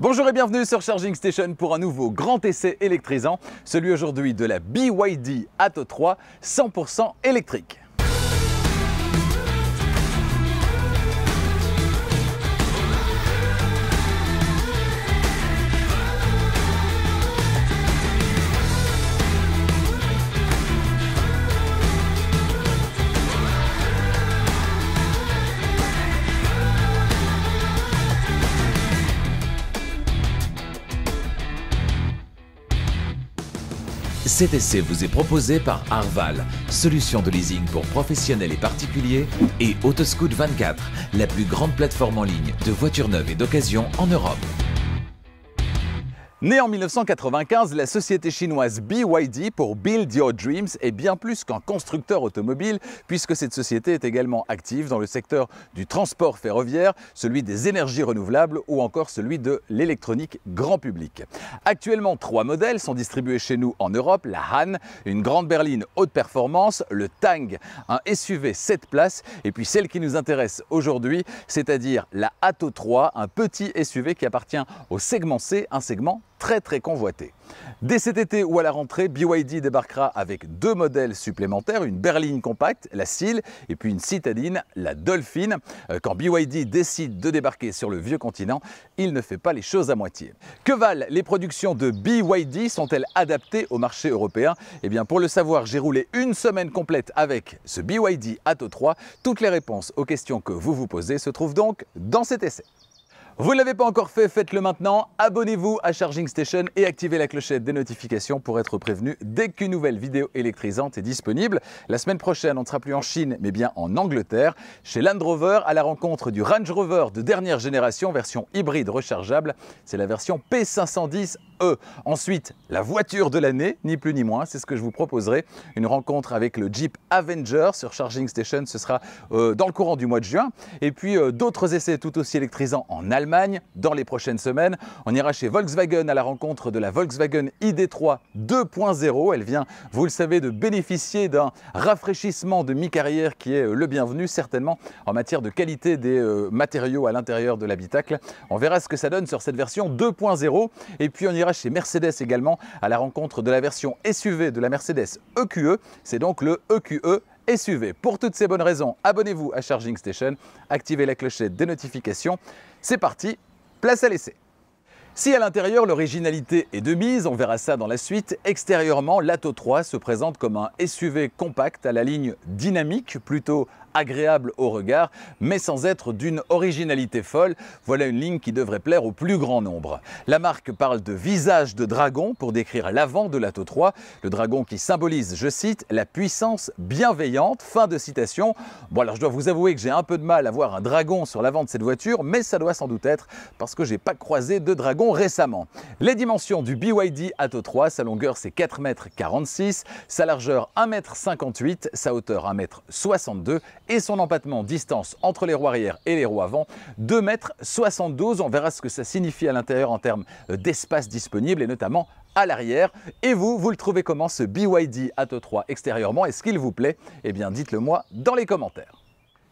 Bonjour et bienvenue sur Charging Station pour un nouveau grand essai électrisant, celui aujourd'hui de la BYD Atto 3 100% électrique. Cet essai vous est proposé par Arval, solution de leasing pour professionnels et particuliers, et Autoscout 24, la plus grande plateforme en ligne de voitures neuves et d'occasion en Europe. Née en 1995, la société chinoise BYD pour Build Your Dreams est bien plus qu'un constructeur automobile puisque cette société est également active dans le secteur du transport ferroviaire, celui des énergies renouvelables ou encore celui de l'électronique grand public. Actuellement, 3 modèles sont distribués chez nous en Europe, la Han, une grande berline haute performance, le Tang, un SUV 7 places et puis celle qui nous intéresse aujourd'hui, c'est-à-dire la Atto 3, un petit SUV qui appartient au segment C, un segment très convoité. Dès cet été ou à la rentrée, BYD débarquera avec 2 modèles supplémentaires, une berline compacte, la Seal, et puis une citadine, la Dolphin. Quand BYD décide de débarquer sur le vieux continent, il ne fait pas les choses à moitié. Que valent les productions de BYD? Sont-elles adaptées au marché européen? Eh bien, pour le savoir, j'ai roulé une semaine complète avec ce BYD Atto 3. Toutes les réponses aux questions que vous vous posez se trouvent donc dans cet essai. Vous ne l'avez pas encore fait, faites-le maintenant. Abonnez-vous à Charging Station et activez la clochette des notifications pour être prévenu dès qu'une nouvelle vidéo électrisante est disponible. La semaine prochaine, on ne sera plus en Chine, mais bien en Angleterre, chez Land Rover, à la rencontre du Range Rover de dernière génération, version hybride rechargeable. C'est la version P510e. Ensuite, la voiture de l'année, ni plus ni moins, c'est ce que je vous proposerai. Une rencontre avec le Jeep Avenger sur Charging Station, ce sera dans le courant du mois de juin. Et puis d'autres essais tout aussi électrisants en Allemagne dans les prochaines semaines. On ira chez Volkswagen à la rencontre de la Volkswagen ID3 2.0. Elle vient, vous le savez, de bénéficier d'un rafraîchissement de mi-carrière qui est le bienvenu, certainement en matière de qualité des matériaux à l'intérieur de l'habitacle. On verra ce que ça donne sur cette version 2.0. Et puis on ira chez Mercedes également à la rencontre de la version SUV de la Mercedes EQE. C'est donc le EQE SUV. Pour toutes ces bonnes raisons, abonnez-vous à Charging Station, activez la clochette des notifications. C'est parti, place à l'essai. Si à l'intérieur l'originalité est de mise, on verra ça dans la suite, extérieurement l'Atto 3 se présente comme un SUV compact à la ligne dynamique, plutôt agréable au regard, mais sans être d'une originalité folle. Voilà une ligne qui devrait plaire au plus grand nombre. La marque parle de visage de dragon pour décrire l'avant de l'Atto 3, le dragon qui symbolise, je cite, la puissance bienveillante, fin de citation. Bon alors je dois vous avouer que j'ai un peu de mal à voir un dragon sur l'avant de cette voiture, mais ça doit sans doute être parce que j'ai pas croisé de dragon récemment. Les dimensions du BYD Atto 3, sa longueur c'est 4,46 m, sa largeur 1,58 m, sa hauteur 1,62 m et son empattement distance entre les roues arrière et les roues avant 2,72 m. On verra ce que ça signifie à l'intérieur en termes d'espace disponible et notamment à l'arrière. Et vous le trouvez comment ce BYD Atto 3 extérieurement? Est-ce qu'il vous plaît? Eh bien dites-le moi dans les commentaires.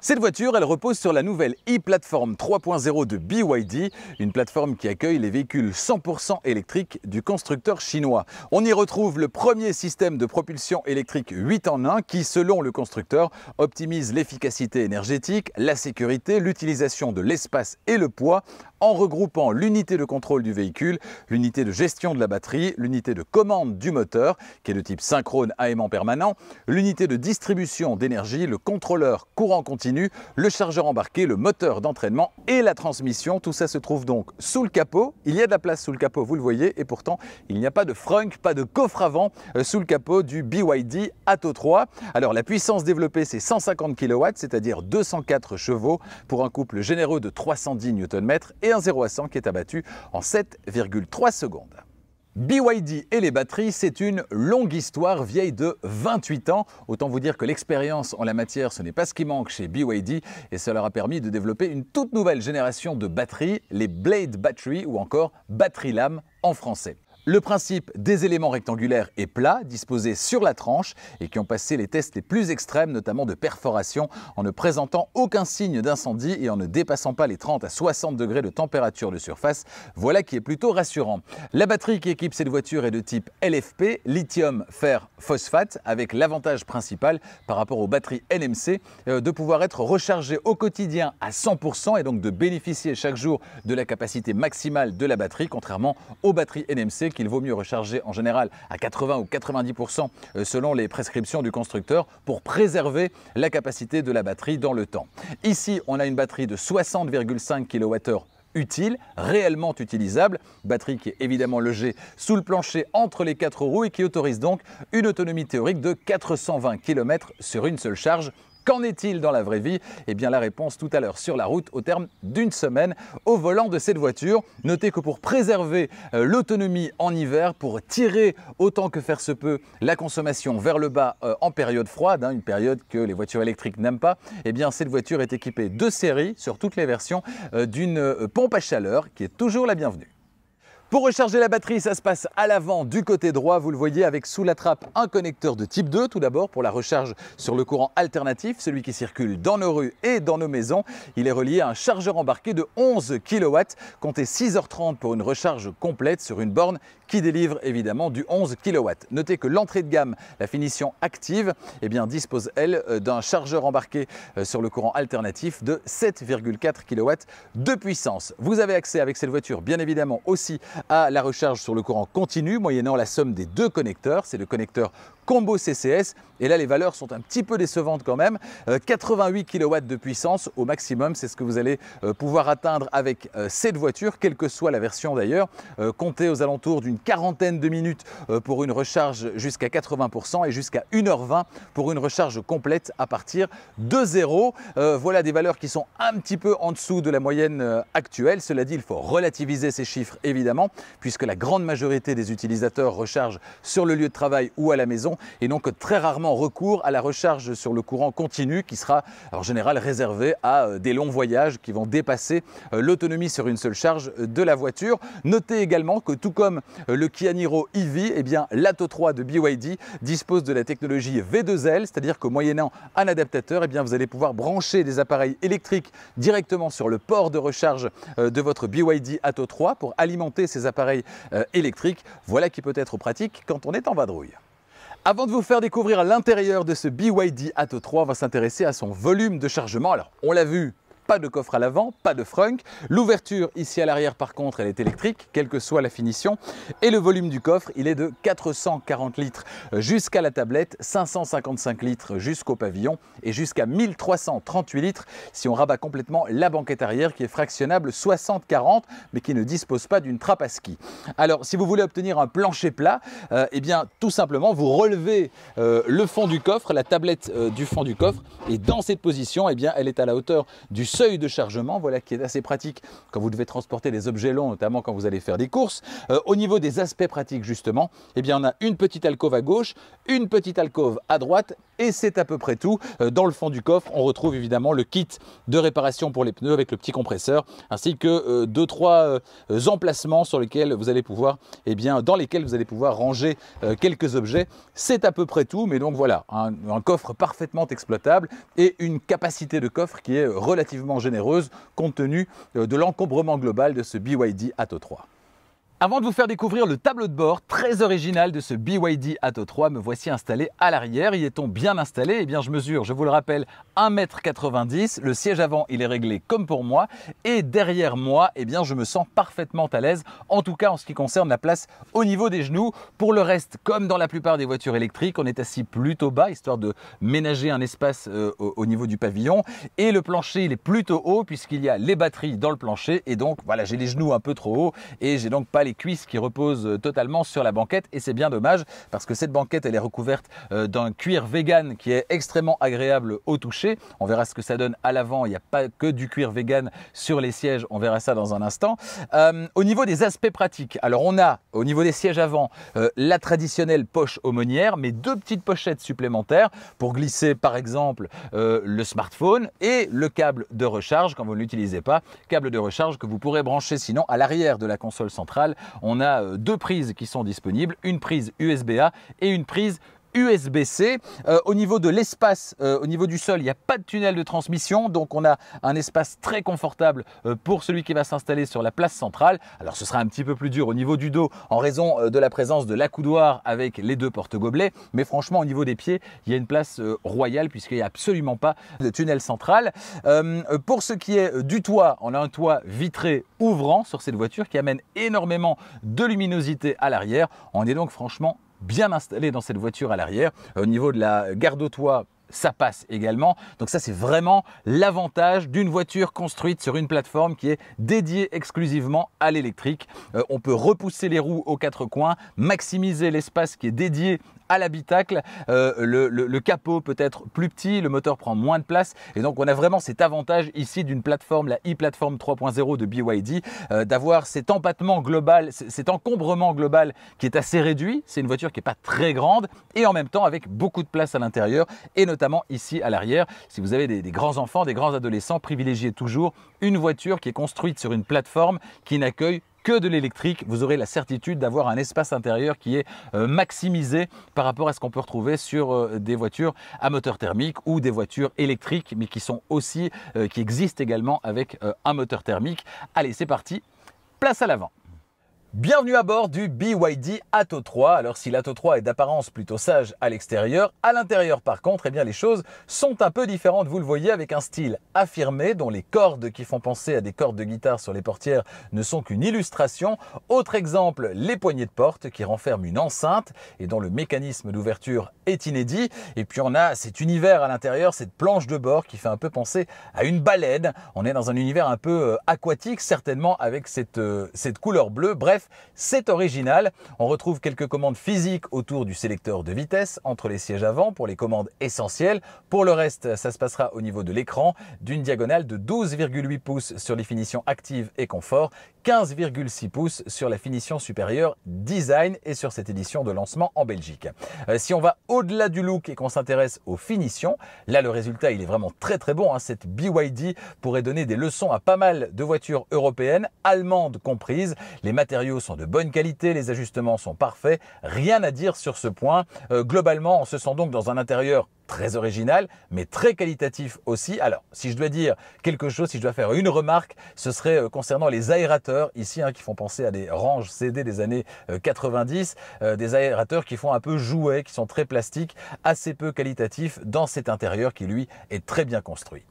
Cette voiture, elle repose sur la nouvelle e-Platform 3.0 de BYD, une plateforme qui accueille les véhicules 100% électriques du constructeur chinois. On y retrouve le premier système de propulsion électrique 8 en 1 qui, selon le constructeur, optimise l'efficacité énergétique, la sécurité, l'utilisation de l'espace et le poids en regroupant l'unité de contrôle du véhicule, l'unité de gestion de la batterie, l'unité de commande du moteur, qui est de type synchrone à aimant permanent, l'unité de distribution d'énergie, le contrôleur courant continu, le chargeur embarqué, le moteur d'entraînement et la transmission. Tout ça se trouve donc sous le capot. Il y a de la place sous le capot, vous le voyez, et pourtant il n'y a pas de frunk, pas de coffre avant sous le capot du BYD Atto 3. Alors la puissance développée c'est 150 kW, c'est-à-dire 204 chevaux pour un couple généreux de 310 Nm et un 0 à 100 qui est abattu en 7,3 secondes. BYD et les batteries, c'est une longue histoire vieille de 28 ans. Autant vous dire que l'expérience en la matière, ce n'est pas ce qui manque chez BYD et ça leur a permis de développer une toute nouvelle génération de batteries, les Blade Battery ou encore batterie lame en français. Le principe des éléments rectangulaires et plats disposés sur la tranche et qui ont passé les tests les plus extrêmes, notamment de perforation, en ne présentant aucun signe d'incendie et en ne dépassant pas les 30 à 60 degrés de température de surface, voilà qui est plutôt rassurant. La batterie qui équipe cette voiture est de type LFP, lithium fer phosphate, avec l'avantage principal par rapport aux batteries NMC de pouvoir être rechargée au quotidien à 100% et donc de bénéficier chaque jour de la capacité maximale de la batterie, contrairement aux batteries NMC qu'il vaut mieux recharger en général à 80 ou 90% selon les prescriptions du constructeur pour préserver la capacité de la batterie dans le temps. Ici, on a une batterie de 60,5 kWh utile, réellement utilisable, batterie qui est évidemment logée sous le plancher entre les 4 roues et qui autorise donc une autonomie théorique de 420 km sur une seule charge. Qu'en est-il dans la vraie vie? Eh bien la réponse tout à l'heure sur la route au terme d'une semaine au volant de cette voiture. Notez que pour préserver l'autonomie en hiver, pour tirer autant que faire se peut la consommation vers le bas en période froide, une période que les voitures électriques n'aiment pas, eh bien cette voiture est équipée de série sur toutes les versions d'une pompe à chaleur qui est toujours la bienvenue. Pour recharger la batterie, ça se passe à l'avant du côté droit, vous le voyez avec sous la trappe un connecteur de type 2 tout d'abord pour la recharge sur le courant alternatif, celui qui circule dans nos rues et dans nos maisons. Il est relié à un chargeur embarqué de 11 kW, comptez 6h30 pour une recharge complète sur une borne qui délivre évidemment du 11 kW. Notez que l'entrée de gamme, la finition active, eh bien, dispose elle d'un chargeur embarqué sur le courant alternatif de 7,4 kW de puissance. Vous avez accès avec cette voiture bien évidemment aussi à la recharge sur le courant continu moyennant la somme des deux connecteurs. C'est le connecteur combo CCS et là les valeurs sont un petit peu décevantes quand même. 88 kW de puissance au maximum, c'est ce que vous allez pouvoir atteindre avec cette voiture, quelle que soit la version d'ailleurs. Comptez aux alentours d'une quarantaine de minutes pour une recharge jusqu'à 80% et jusqu'à 1h20 pour une recharge complète à partir de 0. Voilà des valeurs qui sont un petit peu en dessous de la moyenne actuelle. Cela dit, il faut relativiser ces chiffres évidemment, puisque la grande majorité des utilisateurs rechargent sur le lieu de travail ou à la maison et n'ont que très rarement recours à la recharge sur le courant continu qui sera en général réservé à des longs voyages qui vont dépasser l'autonomie sur une seule charge de la voiture. Notez également que tout comme le Kia Niro EV, eh bien l'Atto 3 de BYD dispose de la technologie V2L, c'est-à-dire que moyennant un adaptateur, eh bien vous allez pouvoir brancher des appareils électriques directement sur le port de recharge de votre BYD Atto 3 pour alimenter ces appareils électriques. Voilà qui peut être pratique quand on est en vadrouille. Avant de vous faire découvrir l'intérieur de ce BYD Atto 3, on va s'intéresser à son volume de chargement. Alors, on l'a vu, pas de coffre à l'avant, pas de frunk. L'ouverture ici à l'arrière par contre elle est électrique, quelle que soit la finition. Et le volume du coffre il est de 440 litres jusqu'à la tablette, 555 litres jusqu'au pavillon et jusqu'à 1338 litres si on rabat complètement la banquette arrière qui est fractionnable 60-40 mais qui ne dispose pas d'une trappe à ski. Alors si vous voulez obtenir un plancher plat, eh bien tout simplement vous relevez le fond du coffre, la tablette du fond du coffre et dans cette position eh bien elle est à la hauteur du seuil de chargement, voilà qui est assez pratique quand vous devez transporter des objets longs, notamment quand vous allez faire des courses. Au niveau des aspects pratiques justement, eh bien on a une petite alcôve à gauche, une petite alcôve à droite et c'est à peu près tout. Dans le fond du coffre, on retrouve évidemment le kit de réparation pour les pneus avec le petit compresseur ainsi que 2-3 emplacements sur lesquels vous allez pouvoir, eh bien, dans lesquels vous allez pouvoir ranger quelques objets. C'est à peu près tout, mais donc voilà, un coffre parfaitement exploitable et une capacité de coffre qui est relativement généreuse compte tenu de l'encombrement global de ce BYD Atto 3. Avant de vous faire découvrir le tableau de bord très original de ce BYD Atto 3, me voici installé à l'arrière. Y est-on bien installé? Eh bien je mesure, je vous le rappelle, 1,90 m. Le siège avant, il est réglé comme pour moi. Et derrière moi, eh bien je me sens parfaitement à l'aise, en tout cas en ce qui concerne la place au niveau des genoux. Pour le reste, comme dans la plupart des voitures électriques, on est assis plutôt bas, histoire de ménager un espace au niveau du pavillon. Et le plancher, il est plutôt haut, puisqu'il y a les batteries dans le plancher. Et donc voilà, j'ai les genoux un peu trop hauts et j'ai donc pas les cuisses qui reposent totalement sur la banquette et c'est bien dommage parce que cette banquette elle est recouverte d'un cuir vegan qui est extrêmement agréable au toucher. On verra ce que ça donne à l'avant, il n'y a pas que du cuir vegan sur les sièges, on verra ça dans un instant. Au niveau des aspects pratiques, alors on a au niveau des sièges avant la traditionnelle poche aumônière mais deux petites pochettes supplémentaires pour glisser par exemple le smartphone et le câble de recharge quand vous ne l'utilisez pas, câble de recharge que vous pourrez brancher sinon à l'arrière de la console centrale On a deux prises qui sont disponibles, une prise USB-A et une prise USB-C. Au niveau de l'espace, au niveau du sol, il n'y a pas de tunnel de transmission, donc on a un espace très confortable pour celui qui va s'installer sur la place centrale. Alors ce sera un petit peu plus dur au niveau du dos en raison de la présence de l'accoudoir avec les deux porte-gobelets, mais franchement au niveau des pieds, il y a une place royale puisqu'il n'y a absolument pas de tunnel central. Pour ce qui est du toit, on a un toit vitré ouvrant sur cette voiture qui amène énormément de luminosité à l'arrière. On est donc franchement bien installé dans cette voiture à l'arrière. Au niveau de la garde au toit, ça passe également. Donc ça, c'est vraiment l'avantage d'une voiture construite sur une plateforme qui est dédiée exclusivement à l'électrique. On peut repousser les roues aux quatre coins, maximiser l'espace qui est dédié à l'habitacle. Le capot peut être plus petit, le moteur prend moins de place et donc on a vraiment cet avantage ici d'une plateforme, la e-Platform 3.0 de BYD, d'avoir cet empattement global, cet encombrement global qui est assez réduit. C'est une voiture qui n'est pas très grande et en même temps avec beaucoup de place à l'intérieur et notamment ici à l'arrière. Si vous avez des grands enfants, des grands adolescents, privilégiez toujours une voiture qui est construite sur une plateforme qui n'accueille que de l'électrique. Vous aurez la certitude d'avoir un espace intérieur qui est maximisé par rapport à ce qu'on peut retrouver sur des voitures à moteur thermique ou des voitures électriques, mais qui sont aussi, qui existent également avec un moteur thermique. Allez, c'est parti, place à l'avant. Bienvenue à bord du BYD Atto 3. Alors si l'Atto 3 est d'apparence plutôt sage à l'extérieur, à l'intérieur par contre, eh bien, les choses sont un peu différentes. Vous le voyez, avec un style affirmé dont les cordes qui font penser à des cordes de guitare sur les portières ne sont qu'une illustration. Autre exemple, les poignées de porte qui renferment une enceinte et dont le mécanisme d'ouverture est inédit. Et puis on a cet univers à l'intérieur, cette planche de bord qui fait un peu penser à une baleine. On est dans un univers un peu aquatique, certainement avec cette couleur bleue. Bref, c'est original. On retrouve quelques commandes physiques autour du sélecteur de vitesse entre les sièges avant pour les commandes essentielles. Pour le reste, ça se passera au niveau de l'écran d'une diagonale de 12,8 pouces sur les finitions actives et confort, 15,6 pouces sur la finition supérieure design et sur cette édition de lancement en Belgique. Si on va au-delà du look et qu'on s'intéresse aux finitions, là le résultat il est vraiment très bon. Cette BYD pourrait donner des leçons à pas mal de voitures européennes, allemandes comprises. Les matériaux sont de bonne qualité, les ajustements sont parfaits, rien à dire sur ce point. Globalement, on se sent donc dans un intérieur très original, mais très qualitatif aussi. Alors, si je dois dire quelque chose, si je dois faire une remarque, ce serait concernant les aérateurs ici, qui font penser à des ranges CD des années 90, des aérateurs qui font un peu jouet, qui sont très plastiques, assez peu qualitatifs dans cet intérieur qui, lui, est très bien construit.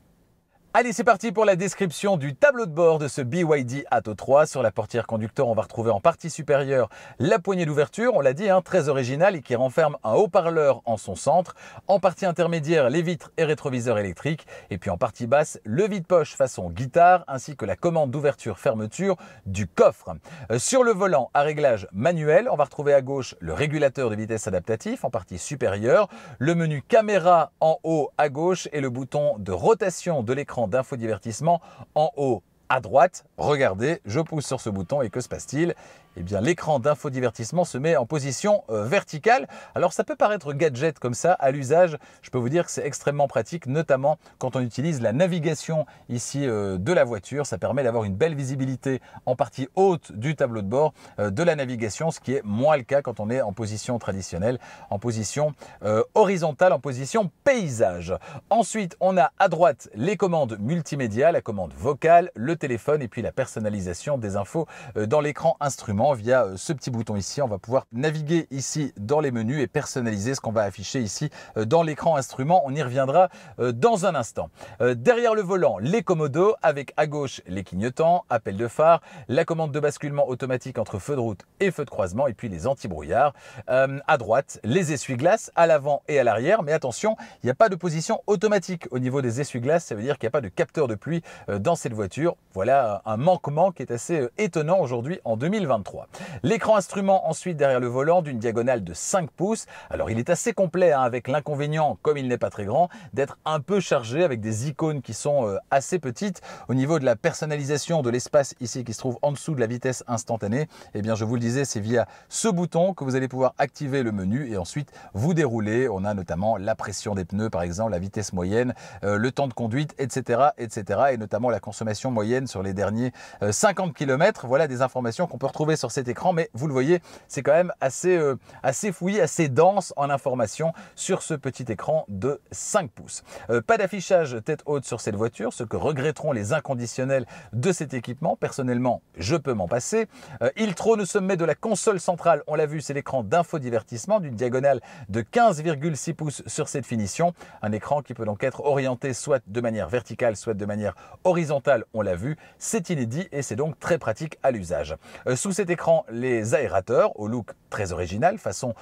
Allez, c'est parti pour la description du tableau de bord de ce BYD Atto 3. Sur la portière conducteur, on va retrouver en partie supérieure la poignée d'ouverture, on l'a dit, très originale et qui renferme un haut-parleur en son centre. En partie intermédiaire, les vitres et rétroviseurs électriques. Et puis en partie basse, le vide-poche façon guitare ainsi que la commande d'ouverture-fermeture du coffre. Sur le volant à réglage manuel, on va retrouver à gauche le régulateur de vitesse adaptatif en partie supérieure, le menu caméra en haut à gauche et le bouton de rotation de l'écran d'infodivertissement en haut à droite. Regardez, je pousse sur ce bouton et que se passe-t-il ? Eh bien, l'écran d'infodivertissement se met en position verticale. Alors, ça peut paraître gadget comme ça. À l'usage, je peux vous dire que c'est extrêmement pratique, notamment quand on utilise la navigation ici de la voiture. Ça permet d'avoir une belle visibilité en partie haute du tableau de bord de la navigation, ce qui est moins le cas quand on est en position traditionnelle, en position horizontale, en position paysage. Ensuite, on a à droite les commandes multimédia, la commande vocale, le téléphone et puis la personnalisation des infos dans l'écran instrument. Via ce petit bouton ici, on va pouvoir naviguer ici dans les menus et personnaliser ce qu'on va afficher ici dans l'écran instrument. On y reviendra dans un instant. Derrière le volant, les commodos avec à gauche les clignotants, appel de phare, la commande de basculement automatique entre feu de route et feu de croisement et puis les anti-brouillards. À droite, les essuie-glaces à l'avant et à l'arrière. Mais attention, il n'y a pas de position automatique au niveau des essuie-glaces. Ça veut dire qu'il n'y a pas de capteur de pluie dans cette voiture. Voilà un manquement qui est assez étonnant aujourd'hui en 2023. L'écran instrument ensuite derrière le volant d'une diagonale de 5 pouces. Alors il est assez complet avec l'inconvénient, comme il n'est pas très grand, d'être un peu chargé avec des icônes qui sont assez petites. Au niveau de la personnalisation de l'espace ici qui se trouve en dessous de la vitesse instantanée, eh bien je vous le disais, c'est via ce bouton que vous allez pouvoir activer le menu et ensuite vous dérouler. On a notamment la pression des pneus par exemple, la vitesse moyenne, le temps de conduite, etc. et notamment la consommation moyenne moyenne sur les derniers 50 km. Voilà des informations qu'on peut retrouver sur cet écran, mais vous le voyez, c'est quand même assez fouillis, assez dense en informations sur ce petit écran de 5 pouces. Pas d'affichage tête haute sur cette voiture, ce que regretteront les inconditionnels de cet équipement. Personnellement, je peux m'en passer. Il trône au sommet de la console centrale, on l'a vu, c'est l'écran d'infodivertissement d'une diagonale de 15,6 pouces sur cette finition. Un écran qui peut donc être orienté soit de manière verticale, soit de manière horizontale, on l'a vu. C'est inédit et c'est donc très pratique à l'usage. Sous cet écran, les aérateurs, au look très original, façon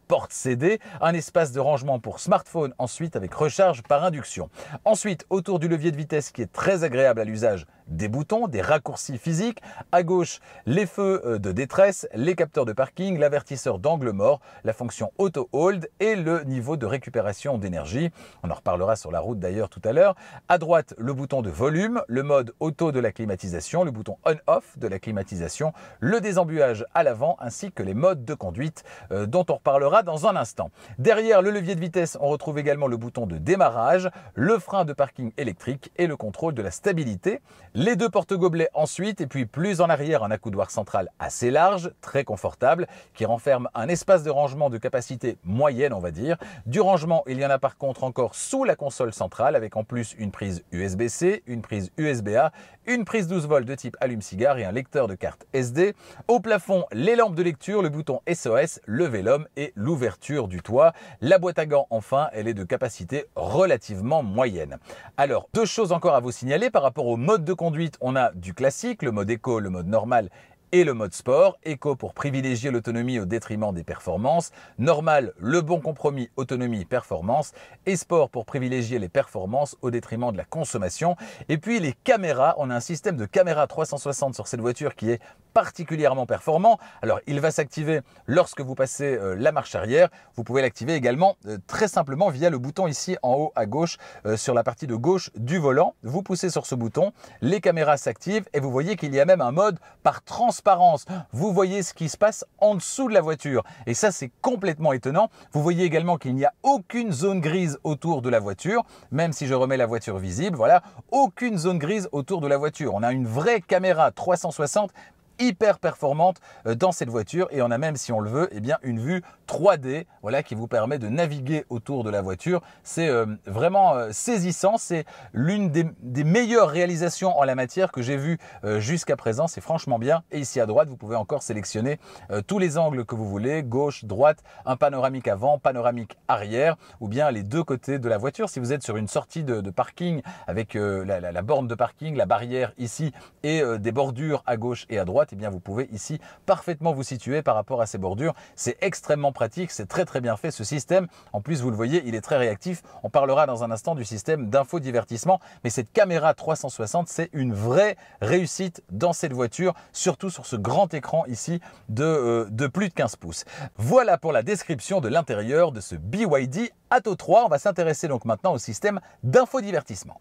porte CD, un espace de rangement pour smartphone ensuite avec recharge par induction. Ensuite, autour du levier de vitesse qui est très agréable à l'usage, des boutons, des raccourcis physiques. À gauche, les feux de détresse, les capteurs de parking, l'avertisseur d'angle mort, la fonction auto hold et le niveau de récupération d'énergie. On en reparlera sur la route d'ailleurs tout à l'heure. À droite, le bouton de volume, le mode auto de la climatisation, le bouton on-off de la climatisation, le désembuage à l'avant ainsi que les modes de conduite dont on reparlera dans un instant. Derrière le levier de vitesse, on retrouve également le bouton de démarrage, le frein de parking électrique et le contrôle de la stabilité. Les deux porte-gobelets ensuite, et puis plus en arrière, un accoudoir central assez large, très confortable, qui renferme un espace de rangement de capacité moyenne, on va dire. Du rangement, il y en a par contre encore sous la console centrale, avec en plus une prise USB-C, une prise USB-A, une prise 12 volts de type allume-cigare et un lecteur de carte SD. Au plafond, les lampes de lecture, le bouton SOS, le vélum et l'ouverture du toit. La boîte à gants, enfin, elle est de capacité relativement moyenne. Alors, deux choses encore à vous signaler par rapport au mode de conduite. On a du classique, le mode éco, le mode normal et le mode sport. Éco pour privilégier l'autonomie au détriment des performances. Normal, le bon compromis autonomie-performance. Et sport pour privilégier les performances au détriment de la consommation. Et puis les caméras, on a un système de caméra 360 sur cette voiture qui est particulièrement performant. Alors, il va s'activer lorsque vous passez la marche arrière. Vous pouvez l'activer également très simplement via le bouton ici en haut à gauche, sur la partie de gauche du volant. Vous poussez sur ce bouton, les caméras s'activent et vous voyez qu'il y a même un mode par transparence. Vous voyez ce qui se passe en dessous de la voiture. Et ça, c'est complètement étonnant. Vous voyez également qu'il n'y a aucune zone grise autour de la voiture, même si je remets la voiture visible. Voilà, aucune zone grise autour de la voiture. On a une vraie caméra 360 hyper performante dans cette voiture et on a même, si on le veut, eh bien, une vue 3D, voilà, qui vous permet de naviguer autour de la voiture. C'est vraiment saisissant, c'est l'une des meilleures réalisations en la matière que j'ai vues jusqu'à présent, c'est franchement bien. Et ici à droite, vous pouvez encore sélectionner tous les angles que vous voulez, gauche, droite, un panoramique avant, panoramique arrière, ou bien les deux côtés de la voiture. Si vous êtes sur une sortie de parking avec la borne de parking, la barrière ici et des bordures à gauche et à droite, eh bien vous pouvez ici parfaitement vous situer par rapport à ces bordures. C'est extrêmement pratique, c'est très bien fait ce système. En plus, vous le voyez, il est très réactif. On parlera dans un instant du système d'infodivertissement, mais cette caméra 360, c'est une vraie réussite dans cette voiture, surtout sur ce grand écran ici de plus de 15 pouces. Voilà pour la description de l'intérieur de ce BYD Atto 3. On va s'intéresser donc maintenant au système d'infodivertissement.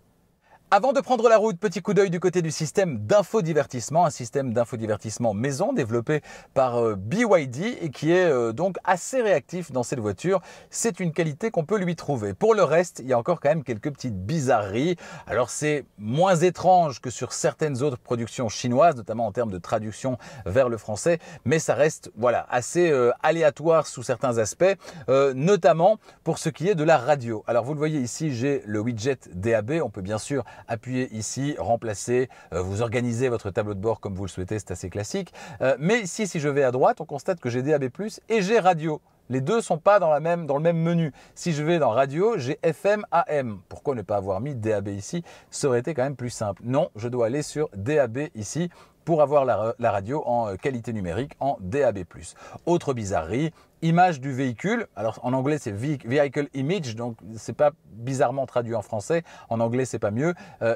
Avant de prendre la route, petit coup d'œil du côté du système d'infodivertissement, un système d'infodivertissement maison développé par BYD et qui est donc assez réactif dans cette voiture. C'est une qualité qu'on peut lui trouver. Pour le reste, il y a encore quand même quelques petites bizarreries. Alors c'est moins étrange que sur certaines autres productions chinoises, notamment en termes de traduction vers le français, mais ça reste voilà, assez aléatoire sous certains aspects, notamment pour ce qui est de la radio. Alors vous le voyez ici, j'ai le widget DAB, on peut bien sûr appuyez ici, remplacer, vous organisez votre tableau de bord comme vous le souhaitez, c'est assez classique. Mais ici, si je vais à droite, on constate que j'ai DAB+, et j'ai radio. Les deux ne sont pas dans le même menu. Si je vais dans radio, j'ai FM, AM. Pourquoi ne pas avoir mis DAB ici? Ça aurait été quand même plus simple. Non, je dois aller sur DAB ici pour avoir la radio en qualité numérique en DAB+. Autre bizarrerie, image du véhicule. Alors en anglais c'est Vehicle Image, donc c'est pas bizarrement traduit en français. En anglais c'est pas mieux.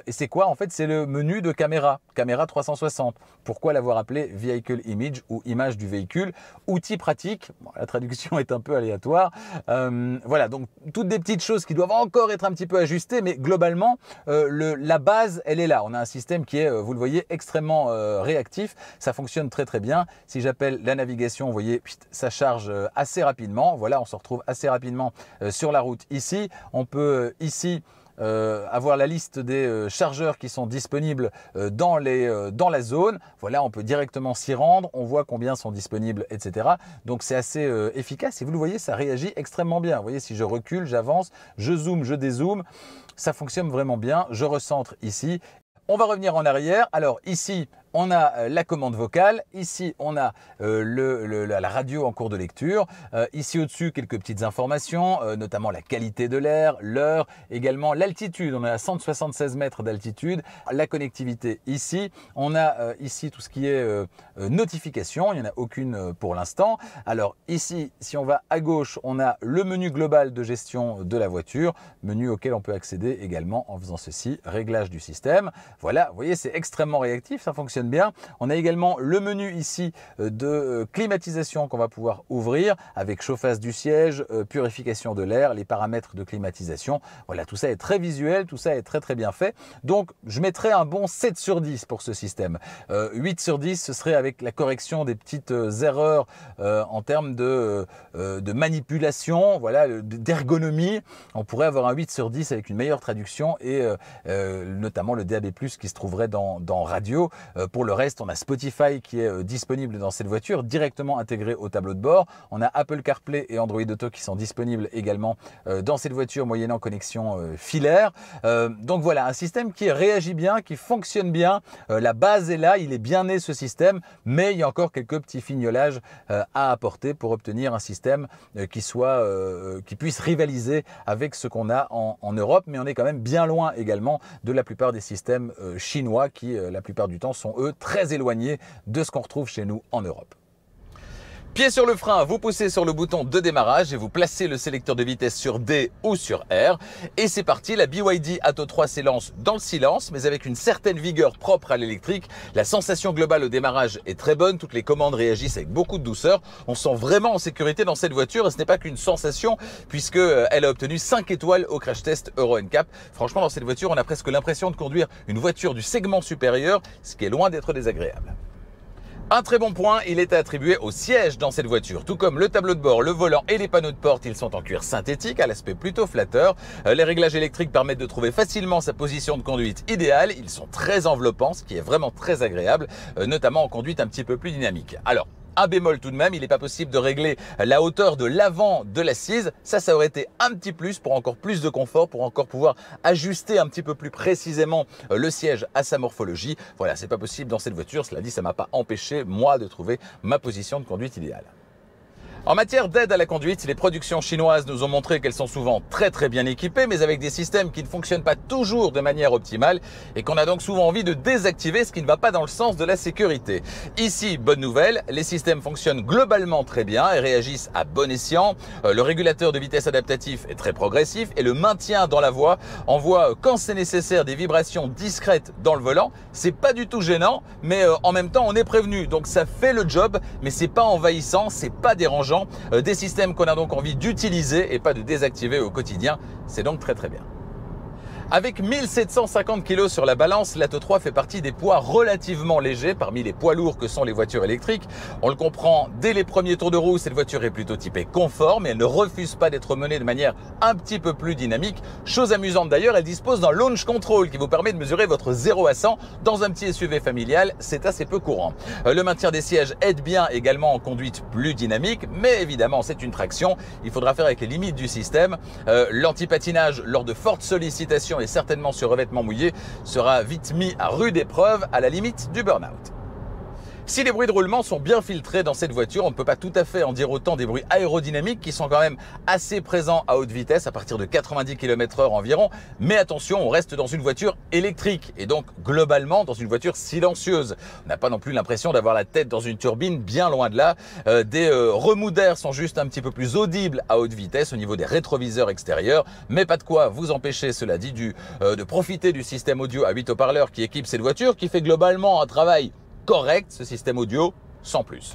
Et c'est quoi en fait? C'est le menu de caméra, caméra 360. Pourquoi l'avoir appelé Vehicle Image ou image du véhicule? Outil pratique. Bon, la traduction est un peu aléatoire. Voilà, donc toutes des petites choses qui doivent encore être un petit peu ajustées, mais globalement la base elle est là. On a un système qui est, vous le voyez, extrêmement réactif. Ça fonctionne très bien. Si j'appelle la navigation, vous voyez, ça charge assez rapidement. Voilà, on se retrouve assez rapidement sur la route ici. On peut ici avoir la liste des chargeurs qui sont disponibles dans la zone. Voilà, on peut directement s'y rendre, on voit combien sont disponibles, etc. Donc c'est assez efficace et vous le voyez, ça réagit extrêmement bien. Vous voyez, si je recule, j'avance, je zoome, je dézoome, ça fonctionne vraiment bien. Je recentre ici. On va revenir en arrière. Alors ici, on a la commande vocale, ici on a la radio en cours de lecture, ici au-dessus quelques petites informations, notamment la qualité de l'air, l'heure, également l'altitude, on est à 176 mètres d'altitude, la connectivité ici, on a ici tout ce qui est notification, il n'y en a aucune pour l'instant. Alors ici, si on va à gauche, on a le menu global de gestion de la voiture, menu auquel on peut accéder également en faisant ceci, réglage du système. Voilà, vous voyez, c'est extrêmement réactif, ça fonctionne bien. On a également le menu ici de climatisation qu'on va pouvoir ouvrir avec chauffage du siège, purification de l'air, les paramètres de climatisation. Voilà, tout ça est très visuel, tout ça est très bien fait. Donc, je mettrais un bon 7 sur 10 pour ce système. 8 sur 10, ce serait avec la correction des petites erreurs en termes de manipulation, voilà, d'ergonomie. On pourrait avoir un 8 sur 10 avec une meilleure traduction et notamment le DAB+, qui se trouverait dans radio. Pour le reste, on a Spotify qui est disponible dans cette voiture, directement intégré au tableau de bord. On a Apple CarPlay et Android Auto qui sont disponibles également dans cette voiture, moyennant connexion filaire. Donc voilà, un système qui réagit bien, qui fonctionne bien. La base est là, il est bien né ce système, mais il y a encore quelques petits fignolages à apporter pour obtenir un système qui puisse rivaliser avec ce qu'on a en Europe. Mais on est quand même bien loin également de la plupart des systèmes chinois qui, la plupart du temps, sont eux très éloignés de ce qu'on retrouve chez nous en Europe. Pied sur le frein, vous poussez sur le bouton de démarrage et vous placez le sélecteur de vitesse sur D ou sur R. Et c'est parti, la BYD Atto 3 s'élance dans le silence, mais avec une certaine vigueur propre à l'électrique. La sensation globale au démarrage est très bonne, toutes les commandes réagissent avec beaucoup de douceur. On se sent vraiment en sécurité dans cette voiture et ce n'est pas qu'une sensation puisqu'elle a obtenu 5 étoiles au crash test Euro NCAP. Franchement, dans cette voiture, on a presque l'impression de conduire une voiture du segment supérieur, ce qui est loin d'être désagréable. Un très bon point, il est attribué au siège dans cette voiture. Tout comme le tableau de bord, le volant et les panneaux de porte, ils sont en cuir synthétique à l'aspect plutôt flatteur. Les réglages électriques permettent de trouver facilement sa position de conduite idéale. Ils sont très enveloppants, ce qui est vraiment très agréable, notamment en conduite un petit peu plus dynamique. Alors, un bémol tout de même, il n'est pas possible de régler la hauteur de l'avant de l'assise. Ça aurait été un petit plus pour encore plus de confort, pour encore pouvoir ajuster un petit peu plus précisément le siège à sa morphologie. Voilà, c'est pas possible dans cette voiture. Cela dit, ça m'a pas empêché, moi, de trouver ma position de conduite idéale. En matière d'aide à la conduite, les productions chinoises nous ont montré qu'elles sont souvent très bien équipées, mais avec des systèmes qui ne fonctionnent pas toujours de manière optimale et qu'on a donc souvent envie de désactiver, ce qui ne va pas dans le sens de la sécurité. Ici, bonne nouvelle, les systèmes fonctionnent globalement très bien et réagissent à bon escient. Le régulateur de vitesse adaptatif est très progressif et le maintien dans la voie envoie, quand c'est nécessaire, des vibrations discrètes dans le volant. C'est pas du tout gênant, mais en même temps, on est prévenu. Donc ça fait le job, mais c'est pas envahissant, c'est pas dérangeant. Des systèmes qu'on a donc envie d'utiliser et pas de désactiver au quotidien. C'est donc très bien. Avec 1750 kg sur la balance, l'Atto 3 fait partie des poids relativement légers parmi les poids lourds que sont les voitures électriques. On le comprend dès les premiers tours de roue, cette voiture est plutôt typée confort, mais elle ne refuse pas d'être menée de manière un petit peu plus dynamique. Chose amusante d'ailleurs, elle dispose d'un launch control qui vous permet de mesurer votre 0 à 100 dans un petit SUV familial. C'est assez peu courant. Le maintien des sièges aide bien également en conduite plus dynamique, mais évidemment c'est une traction. Il faudra faire avec les limites du système. L'antipatinage lors de fortes sollicitations et certainement sur revêtement mouillé sera vite mis à rude épreuve à la limite du burn-out. Si les bruits de roulement sont bien filtrés dans cette voiture, on ne peut pas tout à fait en dire autant des bruits aérodynamiques qui sont quand même assez présents à haute vitesse, à partir de 90 km/h environ. Mais attention, on reste dans une voiture électrique et donc globalement dans une voiture silencieuse. On n'a pas non plus l'impression d'avoir la tête dans une turbine, bien loin de là. Des remous d'air sont juste un petit peu plus audibles à haute vitesse au niveau des rétroviseurs extérieurs, mais pas de quoi vous empêcher, cela dit, de profiter du système audio à 8 haut-parleurs qui équipe cette voiture, qui fait globalement un travail correct, ce système audio, sans plus.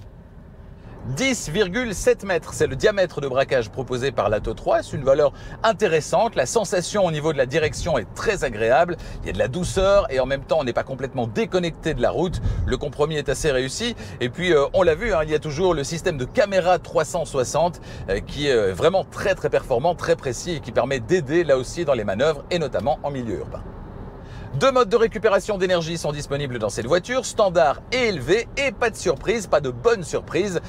10,7 mètres, c'est le diamètre de braquage proposé par l'Atto 3, c'est une valeur intéressante, la sensation au niveau de la direction est très agréable, il y a de la douceur et en même temps on n'est pas complètement déconnecté de la route, le compromis est assez réussi et puis on l'a vu, hein, il y a toujours le système de caméra 360 qui est vraiment très performant, très précis et qui permet d'aider là aussi dans les manœuvres et notamment en milieu urbain. Deux modes de récupération d'énergie sont disponibles dans cette voiture, standard et élevé, et pas de surprise, pas de bonne surprise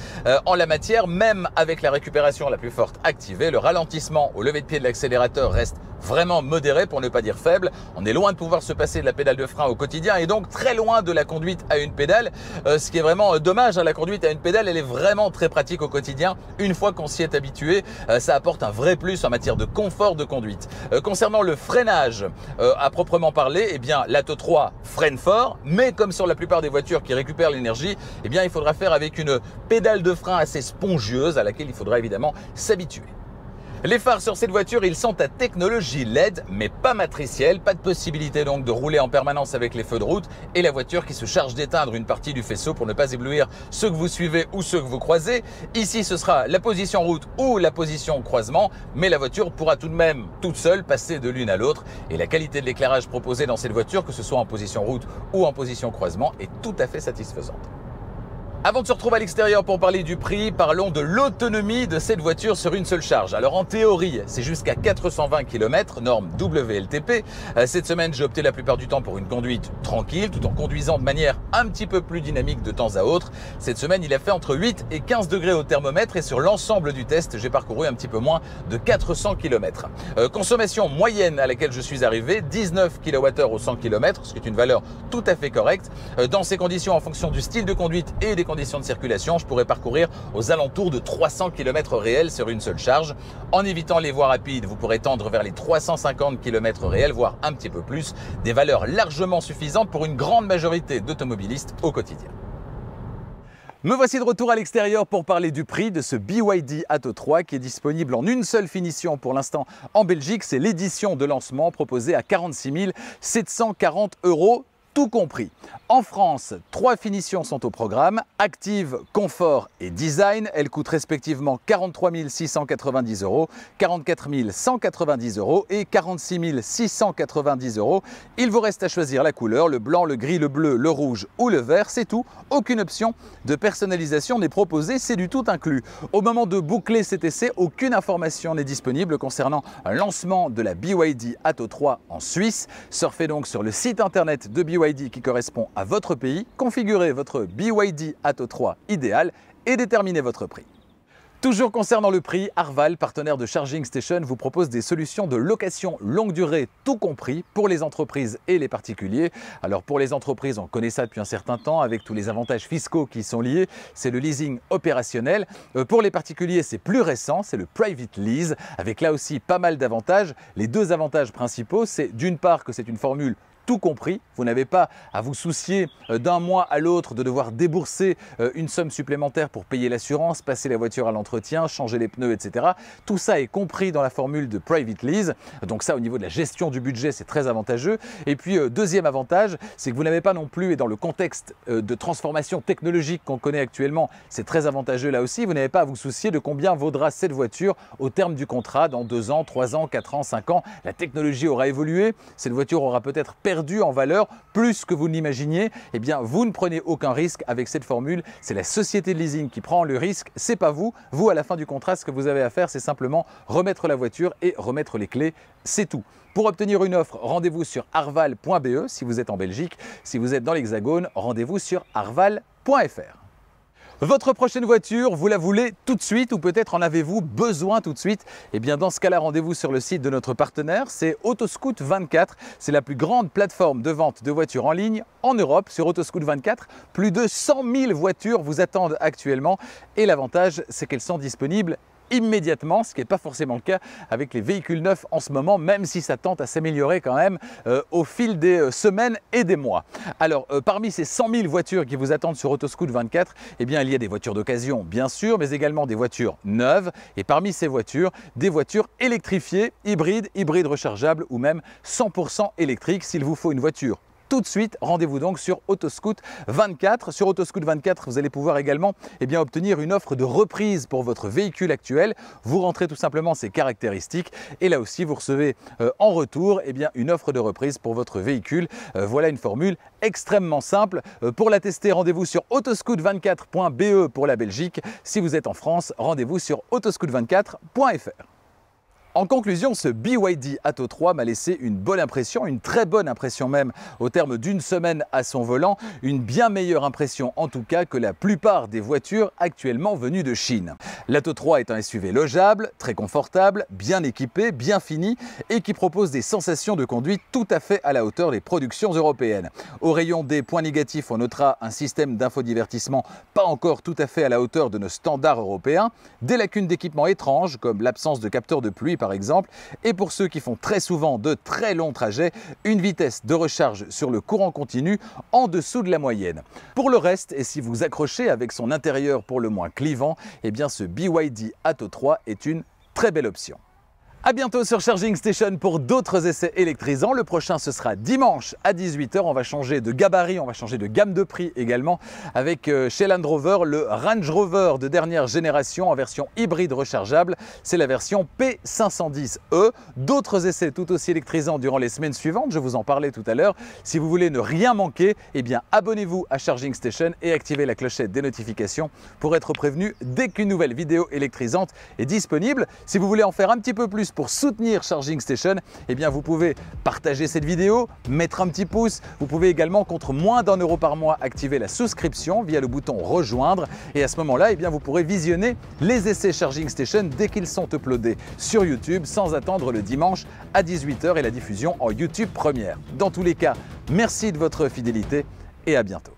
en la matière, même avec la récupération la plus forte activée, le ralentissement au lever de pied de l'accélérateur reste vraiment modéré pour ne pas dire faible. On est loin de pouvoir se passer de la pédale de frein au quotidien et donc très loin de la conduite à une pédale, ce qui est vraiment dommage. La conduite à une pédale, elle est vraiment très pratique au quotidien. Une fois qu'on s'y est habitué, ça apporte un vrai plus en matière de confort de conduite. Concernant le freinage à proprement parler, eh bien l'Atto 3 freine fort, mais comme sur la plupart des voitures qui récupèrent l'énergie, eh bien il faudra faire avec une pédale de frein assez spongieuse à laquelle il faudra évidemment s'habituer. Les phares sur cette voiture, ils sont à technologie LED, mais pas matricielle, pas de possibilité donc de rouler en permanence avec les feux de route et la voiture qui se charge d'éteindre une partie du faisceau pour ne pas éblouir ceux que vous suivez ou ceux que vous croisez. Ici, ce sera la position route ou la position croisement, mais la voiture pourra tout de même toute seule passer de l'une à l'autre et la qualité de l'éclairage proposé dans cette voiture, que ce soit en position route ou en position croisement, est tout à fait satisfaisante. Avant de se retrouver à l'extérieur pour parler du prix, parlons de l'autonomie de cette voiture sur une seule charge. Alors en théorie, c'est jusqu'à 420 km, norme WLTP. Cette semaine, j'ai opté la plupart du temps pour une conduite tranquille, tout en conduisant de manière un petit peu plus dynamique de temps à autre. Cette semaine, il a fait entre 8 et 15 degrés au thermomètre et sur l'ensemble du test, j'ai parcouru un petit peu moins de 400 km. Consommation moyenne à laquelle je suis arrivé, 19 kWh au 100 km, ce qui est une valeur tout à fait correcte. Dans ces conditions, en fonction du style de conduite et des conditions de circulation, je pourrais parcourir aux alentours de 300 km réels sur une seule charge. En évitant les voies rapides, vous pourrez tendre vers les 350 km réels, voire un petit peu plus, des valeurs largement suffisantes pour une grande majorité d'automobilistes au quotidien. Me voici de retour à l'extérieur pour parler du prix de ce BYD Atto 3 qui est disponible en une seule finition pour l'instant en Belgique. C'est l'édition de lancement proposée à 46 740 €. Tout compris. En France, 3 finitions sont au programme, Active, Confort et Design. Elles coûtent respectivement 43 690 €, 44 190 € et 46 690 €. Il vous reste à choisir la couleur, le blanc, le gris, le bleu, le rouge ou le vert, c'est tout. Aucune option de personnalisation n'est proposée, c'est du tout inclus. Au moment de boucler cet essai, aucune information n'est disponible concernant un lancement de la BYD Atto 3 en Suisse. Surfez donc sur le site internet de BYD qui correspond à votre pays, configurez votre BYD Atto 3 idéal et déterminez votre prix. Toujours concernant le prix, Arval, partenaire de Charging Station, vous propose des solutions de location longue durée, tout compris, pour les entreprises et les particuliers. Alors pour les entreprises, on connaît ça depuis un certain temps, avec tous les avantages fiscaux qui y sont liés, c'est le leasing opérationnel. Pour les particuliers, c'est plus récent, c'est le private lease, avec là aussi pas mal d'avantages. Les deux avantages principaux, c'est d'une part que c'est une formule tout compris, vous n'avez pas à vous soucier d'un mois à l'autre de devoir débourser une somme supplémentaire pour payer l'assurance, passer la voiture à l'entretien, changer les pneus, etc. Tout ça est compris dans la formule de Private Lease, donc ça au niveau de la gestion du budget c'est très avantageux. Et puis deuxième avantage, c'est que vous n'avez pas non plus, et dans le contexte de transformation technologique qu'on connaît actuellement, c'est très avantageux là aussi, vous n'avez pas à vous soucier de combien vaudra cette voiture au terme du contrat dans 2 ans, 3 ans, 4 ans, 5 ans. La technologie aura évolué, cette voiture aura peut-être perdu en valeur plus que vous ne l'imaginiez. Eh bien, vous ne prenez aucun risque avec cette formule. C'est la société de leasing qui prend le risque, c'est pas vous. Vous, à la fin du contrat, ce que vous avez à faire, c'est simplement remettre la voiture et remettre les clés. C'est tout. Pour obtenir une offre, rendez-vous sur arval.be si vous êtes en Belgique. Si vous êtes dans l'Hexagone, rendez-vous sur arval.fr. Votre prochaine voiture, vous la voulez tout de suite ou peut-être en avez-vous besoin tout de suite? Eh bien dans ce cas-là, rendez-vous sur le site de notre partenaire, c'est Autoscout24. C'est la plus grande plateforme de vente de voitures en ligne en Europe. Sur Autoscout24, plus de 100 000 voitures vous attendent actuellement et l'avantage, c'est qu'elles sont disponibles immédiatement, ce qui n'est pas forcément le cas avec les véhicules neufs en ce moment, même si ça tente à s'améliorer quand même au fil des semaines et des mois. Alors, parmi ces 100 000 voitures qui vous attendent sur Autoscout24, eh bien, il y a des voitures d'occasion, bien sûr, mais également des voitures neuves. Et parmi ces voitures, des voitures électrifiées, hybrides rechargeables ou même 100% électriques. S'il vous faut une voiture tout de suite. Rendez-vous donc sur Autoscout 24. Sur Autoscout 24, vous allez pouvoir également obtenir une offre de reprise pour votre véhicule actuel. Vous rentrez tout simplement ses caractéristiques et là aussi vous recevez en retour une offre de reprise pour votre véhicule. Voilà une formule extrêmement simple. Pour la tester, rendez-vous sur autoscout24.be pour la Belgique. Si vous êtes en France, rendez-vous sur autoscout24.fr. En conclusion, ce BYD Atto 3 m'a laissé une bonne impression, une très bonne impression même au terme d'une semaine à son volant, une bien meilleure impression en tout cas que la plupart des voitures actuellement venues de Chine. L'Atto 3 est un SUV logeable, très confortable, bien équipé, bien fini et qui propose des sensations de conduite tout à fait à la hauteur des productions européennes. Au rayon des points négatifs, on notera un système d'infodivertissement pas encore tout à fait à la hauteur de nos standards européens, des lacunes d'équipement étranges comme l'absence de capteur de pluie par exemple, et pour ceux qui font très souvent de très longs trajets, une vitesse de recharge sur le courant continu en dessous de la moyenne. Pour le reste, et si vous accrochez avec son intérieur pour le moins clivant, ce BYD Atto 3 est une très belle option. A bientôt sur Charging Station pour d'autres essais électrisants. Le prochain, ce sera dimanche à 18 h. On va changer de gabarit, on va changer de gamme de prix également avec chez Land Rover le Range Rover de dernière génération en version hybride rechargeable. C'est la version P510e. D'autres essais tout aussi électrisants durant les semaines suivantes. Je vous en parlais tout à l'heure. Si vous voulez ne rien manquer, abonnez-vous à Charging Station et activez la clochette des notifications pour être prévenu dès qu'une nouvelle vidéo électrisante est disponible. Si vous voulez en faire un petit peu plus pour soutenir Charging Station, vous pouvez partager cette vidéo, mettre un petit pouce. Vous pouvez également, contre moins d'1 € par mois, activer la souscription via le bouton rejoindre. Et à ce moment-là, vous pourrez visionner les essais Charging Station dès qu'ils sont uploadés sur YouTube sans attendre le dimanche à 18 h et la diffusion en YouTube Première. Dans tous les cas, merci de votre fidélité et à bientôt.